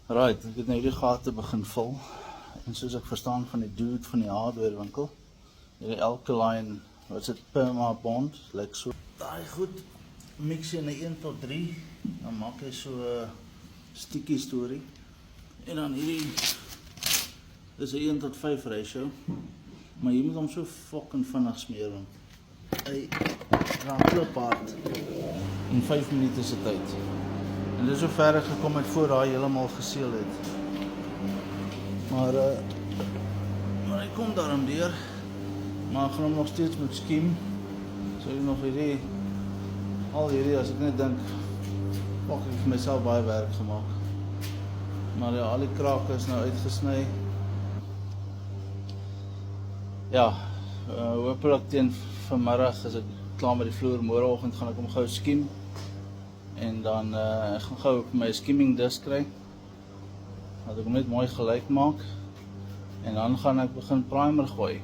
Right, ek het nou hierdie gate begin vul. En soos ek verstaan van die dude van die hardware winkel, hierdie alkaline, wat is dit, Perma Bond, lyk so. Daai goed mix jy in 'n 1:3, dan maak jy so 'n sticky story. En dan hierdie is 'n 1:5 ratio, maar jy moet hom so fucking vinnig smeer, want hy raak klipphard in 5 minute se tyd. En dit is so ver gekom het voor hy heeltemal geseël het. Maar hy kom daarom deur. Maar ek gaan hom nog steeds met skiem. So ek nog hierdie, al hierdie, as ek net dink, pak ek vir myself baie werk gemaak. Maar ja, al die krake is nou uitgesny. Ja, hopelik teen vanmiddag as ek klaar met die vloer, môreoggend gaan ek hom gou skiem. En dan ek gaan gou my skimming disk kry. Dat ek hom net mooi gelyk maak. En dan gaan ek begin primer gooi.